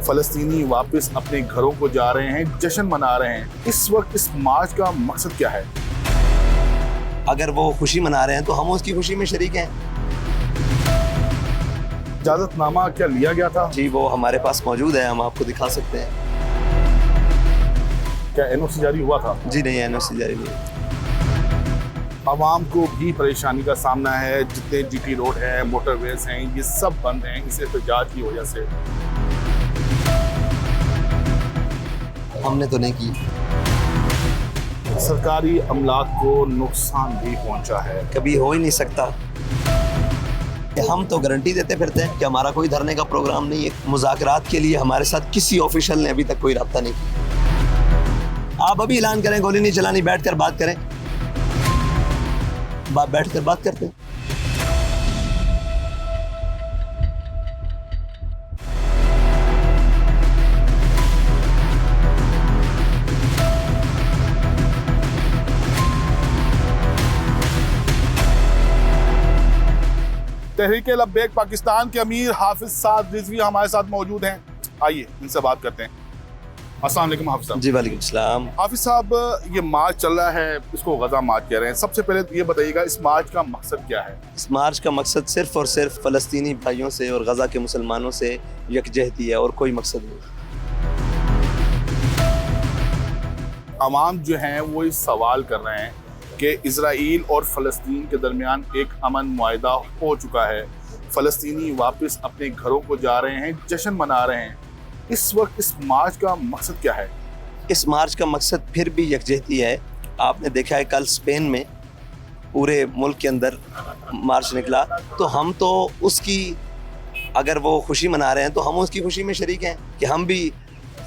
फ़लस्तीनी वापस अपने घरों को जा रहे हैं, जश्न मना रहे हैं। इस वक्त इस मार्च का मकसद क्या है? अगर वो खुशी मना रहे हैं तो हम उसकी खुशी में शरीक हैं। इजाज़तनामा क्या लिया गया था? जी, वो हमारे पास मौजूद है, हम आपको दिखा सकते हैं। क्या एनओसी जारी हुआ था? जी नहीं, एनओसी जारी नहीं। आवाम को भी परेशानी का सामना है। जितने जीटी रोड है, मोटरवेज हैं, ये सब बंद हैं इस एहतजाज की वजह से। हमने तो नहीं की। सरकारी अमलाक को नुकसान भी पहुंचा है। कभी हो ही नहीं सकता। हम तो गारंटी देते फिरते हैं कि हमारा कोई धरने का प्रोग्राम नहीं है। मुज़ाकरात के लिए हमारे साथ किसी ऑफिशियल ने अभी तक कोई रब्ता नहीं किया। आप अभी ऐलान करें गोली नहीं चलानी, बैठकर बात करें। बैठकर बात करते हैं। तहरीके लब्बैक पाकिस्तान के अमीर हाफिज साद रिजवी हमारे साथ मौजूद हैं। आइए इनसे बात करते हैं। अस्सलाम वालेकुम हाफिज साहब। जी वालेकुम सलाम। हाफिज साहब, ये मार्च चल रहा है, इसको गजा मार्च कह रहे हैं। सबसे पहले ये बताइएगा, इस मार्च का मकसद क्या है? इस मार्च का मकसद सिर्फ और सिर्फ फ़लस्तीनी भाइयों से और गजा के मुसलमानों से यकजहती है और कोई मकसद नहीं। अवाम जो हैं वो इस सवाल कर रहे हैं कि इजराइल और फ़लस्तीन के दरमियान एक अमन मुआहदा हो चुका है। फ़लस्तीनी वापस अपने घरों को जा रहे हैं, जश्न मना रहे हैं। इस वक्त इस मार्च का मकसद क्या है? इस मार्च का मकसद फिर भी यकजहती है। आपने देखा है कल स्पेन में पूरे मुल्क के अंदर मार्च निकला, तो हम तो उसकी, अगर वो खुशी मना रहे हैं तो हम उसकी खुशी में शरीक हैं कि हम भी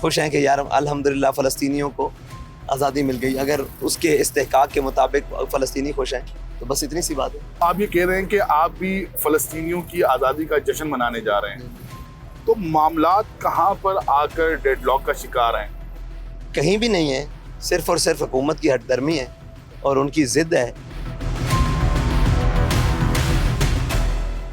खुश हैं कि यार अल्हम्दुलिल्लाह फ़लस्तीनियों को आज़ादी मिल गई। अगर उसके इस्तेहकाक के मुताबिक फ़लस्तीनी खुश हैं तो बस इतनी सी बात है। आप ये कह रहे हैं कि आप भी फ़लस्तीनियों की आज़ादी का जश्न मनाने जा रहे हैं, तो मामलात कहाँ पर आकर डेडलॉक का शिकार हैं? कहीं भी नहीं है, सिर्फ और सिर्फ हुकूमत की हठधर्मी है और उनकी ज़िद है।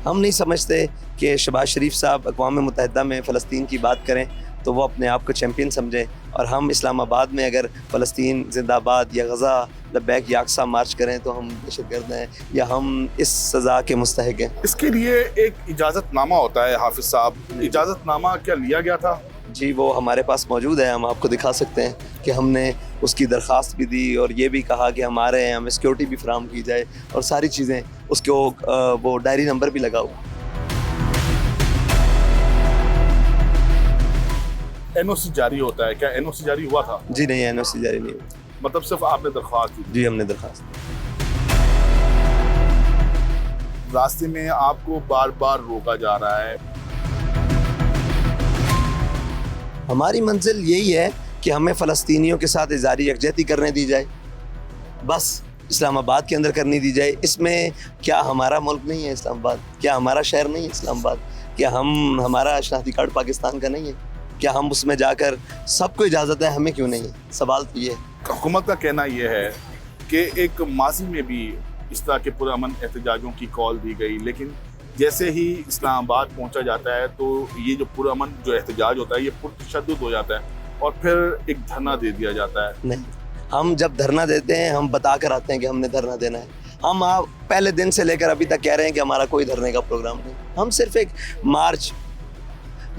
हम नहीं समझते कि शहबाज शरीफ साहब अक़वाम मुत्तहिदा में फ़लस्तीन की बात करें तो वो अपने आप को चैम्पियन समझें, और हम इस्लामाबाद में अगर फ़लस्तीन जिंदाबाद या गज़ा लब्बैक या अक्सा मार्च करें तो हम दहशतगर्द हैं या हम इस सज़ा के मुस्तहिक़ हैं। इसके लिए एक इजाज़तनामा होता है हाफिज साहब, इजाज़तनामा क्या लिया गया था? जी, वो हमारे पास मौजूद है, हम आपको दिखा सकते हैं कि हमने उसकी दरख्वास्त भी दी और ये भी कहा कि हमारे हमें सिक्योरिटी भी फराहम की जाए और सारी चीज़ें, उसको वो डायरी नंबर भी लगा हुआ। एनओसी जारी होता है, क्या एनओसी जारी हुआ था? जी नहीं, एनओसी जारी नहीं हुई। मतलब सिर्फ आपने दरख्वास्त दी? जी, हमने दरख्वास्त। रास्ते में आपको बार बार रोका जा रहा है। हमारी मंजिल यही है कि हमें फ़लस्तीनियों के साथ इज़हारी यकजहती करने दी जाए, बस इस्लामाबाद के अंदर करनी दी जाए। इसमें क्या हमारा मुल्क नहीं है इस्लामाबाद? क्या हमारा शहर नहीं है इस्लामाबाद? क्या हमारा शनाख्ती कार्ड पाकिस्तान का नहीं है? क्या हम उसमें जाकर, सबको इजाज़त है, हमें क्यों नहीं है? सवाल तो ये है। हुकूमत का कहना यह है कि एक माजी में भी इस तरह के पुरअमन एहतजाजों की कॉल दी गई, लेकिन जैसे ही इस्लामाबाद पहुंचा जाता है तो ये जो पुरअमन जो एहतजाज होता है ये पुरतशद्दुद हो जाता है और फिर एक धरना दे दिया जाता है। नहीं, हम जब धरना देते हैं हम बता कर आते हैं कि हमने धरना देना है। हम आप पहले दिन से लेकर अभी तक कह रहे हैं कि हमारा कोई धरने का प्रोग्राम नहीं। हम सिर्फ एक मार्च,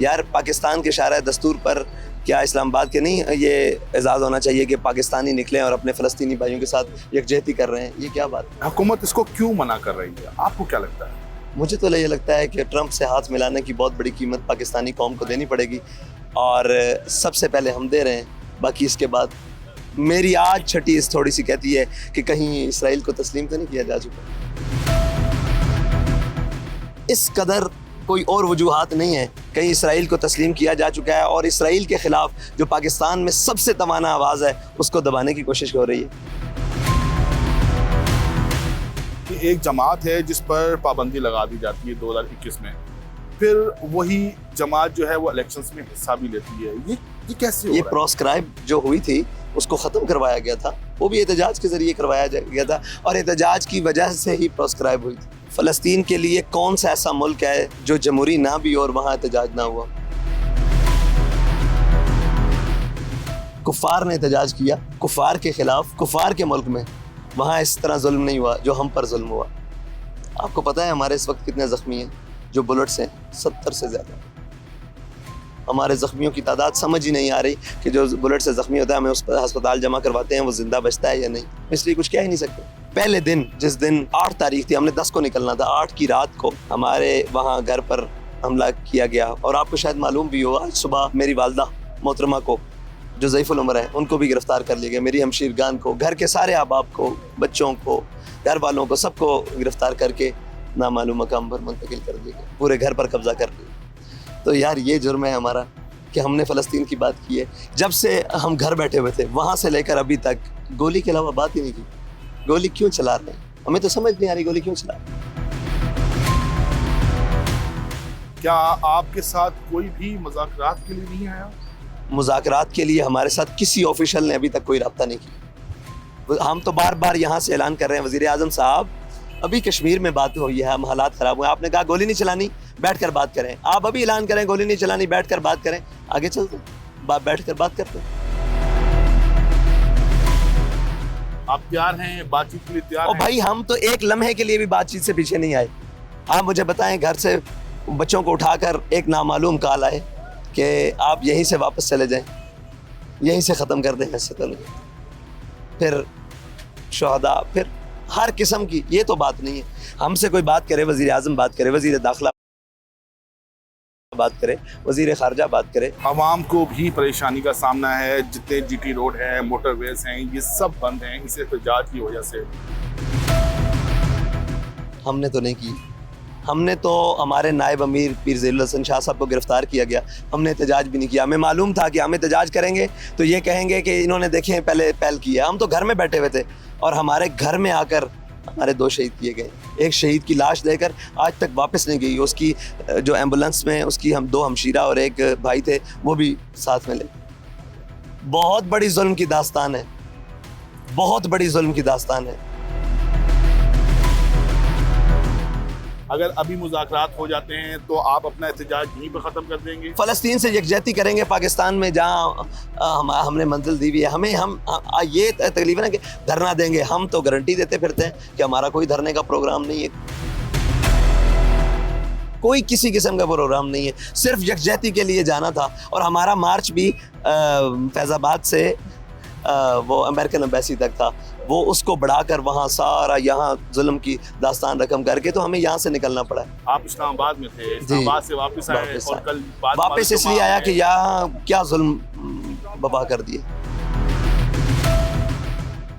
यार पाकिस्तान के शारा दस्तूर पर क्या इस्लामाबाद के नहीं ये एजाज़ होना चाहिए कि पाकिस्तानी निकलें और अपने फ़लस्तीनी भाइयों के साथ यकजहती कर रहे हैं? ये क्या बात है? हुकूमत इसको क्यों मना कर रही है, आपको क्या लगता है? मुझे तो ये लगता है कि ट्रंप से हाथ मिलाने की बहुत बड़ी कीमत पाकिस्तानी कौम को देनी पड़ेगी और सबसे पहले हम दे रहे हैं। बाकी इसके बाद मेरी आज छठी इस थोड़ी सी कहती है कि कहीं इसराइल को तस्लीम तो नहीं किया जा चुका। इस कदर कोई और वजूहात नहीं है, कहीं इसराइल को तस्लीम किया जा चुका है और इसराइल के ख़िलाफ़ जो पाकिस्तान में सबसे तवाना आवाज़ है उसको दबाने की कोशिश हो रही है। एक जमात है जिस पर पाबंदी लगा दी जाती है 2021 में, फिर वही जमात जो है वो इलेक्शंस में हिस्सा भी लेती है। ये कैसे हो रहा है? प्रोस्क्राइब जो हुई थी उसको ख़त्म करवाया गया था, वो भी एहतजाज के ज़रिए करवाया गया था और एहतजाज की वजह से ही प्रोस्क्राइब हुई थी। फ़लस्तीन के लिए कौन सा ऐसा मुल्क है जो जमहूरी ना भी और वहाँ एहतजाज ना हुआ? कुफ़ार ने एहतजाज किया, कुफ़ार के ख़िलाफ़, कुफ़ार के मुल्क में, वहाँ इस तरह जुल्म नहीं हुआ जो हम पर जुल्म हुआ। आपको पता है हमारे इस वक्त कितने ज़ख्मी हैं जो बुलेट्स हैं? 70 से ज़्यादा। हमारे ज़ख्मियों की तादाद समझ ही नहीं आ रही कि जो बुलेट से ज़ख्मी होता है हमें उस पर अस्पताल जमा करवाते हैं, वो ज़िंदा बचता है या नहीं, इसलिए कुछ कह ही नहीं सकते। पहले दिन, जिस दिन 8 तारीख थी, हमने 10 को निकलना था, 8 की रात को हमारे वहाँ घर पर हमला किया गया। और आपको शायद मालूम भी हो, आज सुबह मेरी वालदा मोहतरमा को जो ज़ईफ़ुल उम्र है उनको भी गिरफ़्तार कर लिया गया, मेरी हमशीरगान को, घर के सारे अहबाब को, बच्चों को, घर वालों को, सबको गिरफ़्तार करके नामालूम मकाम पर मुंतकिल कर दिया गया, पूरे घर पर कब्ज़ा कर लिया। तो यार ये जुर्म है हमारा कि हमने फ़लस्तीन की बात की है। जब से हम घर बैठे हुए थे वहाँ से लेकर अभी तक गोली के अलावा बात ही नहीं की। गोली क्यों चला रहे हैं? हमें तो समझ नहीं आ रही गोली क्यों चला रहे हैं। क्या आपके साथ कोई भी मुज़ाकरात के लिए नहीं आया? मुज़ाकरात के लिए हमारे साथ किसी ऑफिशियल ने अभी तक कोई रब्ता नहीं किया। हम तो बार बार यहाँ से ऐलान कर रहे हैं, वज़ीर आज़म साहब अभी कश्मीर में बात हुई है, हम हालात ख़राब हुए, आपने कहा गोली नहीं चलानी, बैठ कर बात करें। आप अभी ऐलान करें गोली नहीं चलानी, बैठ कर बात करें, आगे चलते बैठ कर बात करते हैं। आप तैयार हैं बातचीत के लिए? तैयार और हैं? भाई हम तो एक लम्हे के लिए भी बातचीत से पीछे नहीं आए। आप मुझे बताएं, घर से बच्चों को उठाकर एक नामालूम कॉल आए कि आप यहीं से वापस चले जाएं, यहीं से ख़त्म कर दें हैसियत, फिर शहदा, फिर हर किस्म की। ये तो बात नहीं है। हमसे कोई बात करे, वज़ीर आज़म बात करे, वज़ीर दाखिला बात करे, वज़ीर ख़ारजा बात करे। आवाम को भी परेशानी का सामना है, जितने जीटी रोड है, मोटरवेज हैं, ये सब बंद हैं इस एहतजाज की वजह से। हमने तो नहीं की। हमने तो, हमारे नायब अमीर पीर ज़ैनुल हसन शाह साहब को गिरफ़्तार किया गया, हमने एहतजाज भी नहीं किया। हमें मालूम था कि हम एहतजाज करेंगे तो ये कहेंगे कि इन्होंने देखें पहल की है। हम तो घर में बैठे हुए थे और हमारे घर में आकर हमारे 2 शहीद किए गए। एक शहीद की लाश देकर आज तक वापस नहीं गई, उसकी जो एम्बुलेंस में उसकी हम 2 हमशीरा और एक भाई थे वो भी साथ में ले। बहुत बड़ी जुल्म की दास्तान है, बहुत बड़ी जुल्म की दास्तान है। अगर अभी मुज़ाकरात हो जाते हैं तो आप अपना एहतजाज यहीं पर ख़त्म कर देंगे? फ़लस्तीन से यकजहती करेंगे पाकिस्तान में, जहाँ हमने मंजिल दी हुई है। हमें ये तकलीफ है ना कि धरना देंगे, हम तो गारंटी देते फिरते हैं कि हमारा कोई धरने का प्रोग्राम नहीं है, कोई किसी किस्म का प्रोग्राम नहीं है, सिर्फ यकजहती के लिए जाना था। और हमारा मार्च भी फैज़ाबाद से वो अमेरिकन एम्बेसी तक था, वो उसको बढ़ाकर वहाँ सारा यहाँ जुल्म की दास्तान रकम करके तो हमें यहाँ से निकलना पड़ा। आप इस्लामाबाद में थे, इस्लामाबाद से वापस आए और कल वापस इसलिए आया कि यहाँ क्या जुल्म बपा कर दिए।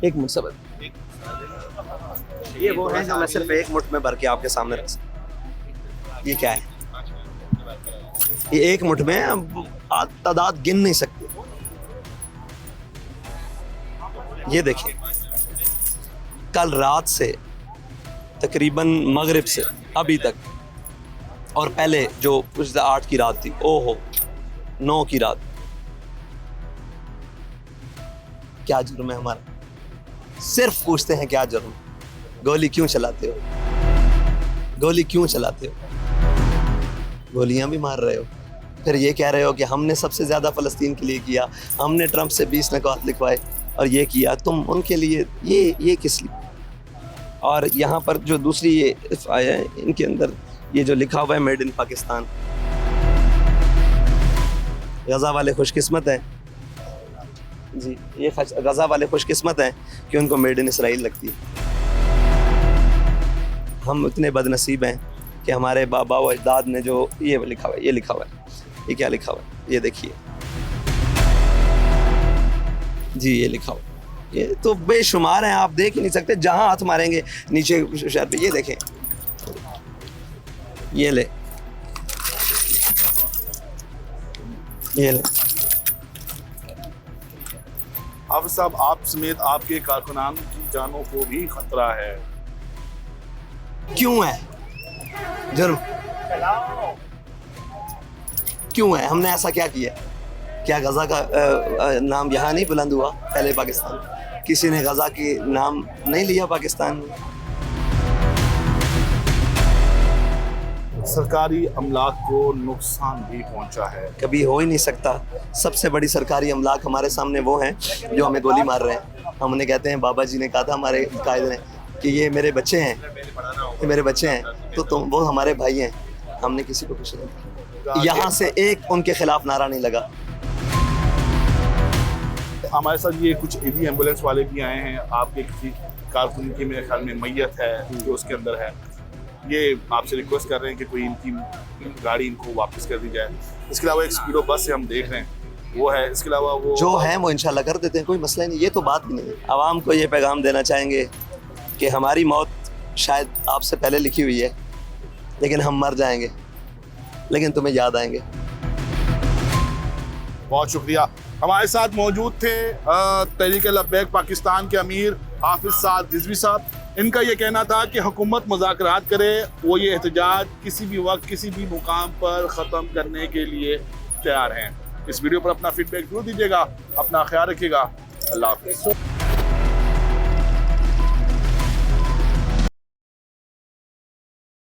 एक मिनट सबर, ये वो है जो मैं सिर्फ एक मुट्ठ में भर के आपके सामने रख सकता। ये क्या है? ये एक मुट्ठ में तादाद गिन नहीं सकते। ये देखिए, कल रात से तकरीबन मगरिब से अभी तक, और पहले जो कुछ 8 की रात थी, ओहो 9 की रात, क्या जुर्म है हमारा? सिर्फ पूछते हैं क्या जुर्म? गोली क्यों चलाते हो? गोली क्यों चलाते हो? गोलियां भी मार रहे हो, फिर ये कह रहे हो कि हमने सबसे ज़्यादा फ़लस्तीन के लिए किया, हमने ट्रंप से 20 नकात लिखवाए और ये किया, तुम उनके लिए ये किस लिए? और यहाँ पर जो दूसरी ये आया है, इनके अंदर ये जो लिखा हुआ है मेड इन पाकिस्तान, गज़ा वाले खुशकिस्मत हैं जी, ये गज़ा वाले खुशकिस्मत हैं कि उनको मेड इन इसराइल लगती है। हम इतने बदनसीब हैं कि हमारे बाबा व अजदाद ने जो ये लिखा हुआ है, ये लिखा हुआ है, ये क्या लिखा हुआ है? ये देखिए जी, ये लिखा हुआ, ये तो बेशुमार हैं, आप देख ही नहीं सकते। जहां हाथ मारेंगे नीचे शहर पे, ये देखें, ये ले, ये ले। हाफिज साहब, आप समेत आपके कारकुनान की जानों को भी खतरा है। क्यों है जुर्म? क्यों है? हमने ऐसा क्या किया? क्या गज़ा का नाम यहाँ नहीं बुलंद हुआ पहले पाकिस्तान? किसी ने गज़ा के नाम नहीं लिया पाकिस्तान में? सरकारी अमलाक को नुकसान भी पहुंचा है। कभी हो ही नहीं सकता। सबसे बड़ी सरकारी अमलाक हमारे सामने वो हैं जो हमें गोली मार रहे हैं। हम उन्हें कहते हैं, बाबा जी ने कहा था हमारे कायद ने कि ये मेरे बच्चे हैं, ये मेरे बच्चे हैं, तो तुम वो हमारे भाई हैं। हमने किसी को कुछ नहीं कहा। यहाँ से एक उनके खिलाफ नारा नहीं लगा। हमारे साथ ये कुछ ईदी एम्बुलेंस वाले भी आए हैं। आपके किसी कारकुन की मेरे ख्याल में मैयत है जो उसके अंदर है, ये आपसे रिक्वेस्ट कर रहे हैं कि कोई इनकी गाड़ी इनको वापस कर दी जाए। इसके अलावा एक स्पीडो बस से हम देख रहे हैं वो है, इसके अलावा वो जो है वो इंशाल्लाह कर देते हैं, कोई मसला नहीं। ये तो बात भी नहीं है। आवाम को ये पैगाम देना चाहेंगे कि हमारी मौत शायद आपसे पहले लिखी हुई है, लेकिन हम मर जाएंगे, लेकिन तुम्हें याद आएंगे। बहुत शुक्रिया। हमारे साथ मौजूद थे तहरीक लब्बैक पाकिस्तान के अमीर हाफिज साद रिजवी साहब। इनका ये कहना था कि हुकूमत मुज़ाकरात करे, वो ये एहतजाज किसी भी वक्त किसी भी मुकाम पर ख़त्म करने के लिए तैयार हैं। इस वीडियो पर अपना फीडबैक जरूर दीजिएगा। अपना ख्याल रखिएगा। अल्लाह हाफ़िज़।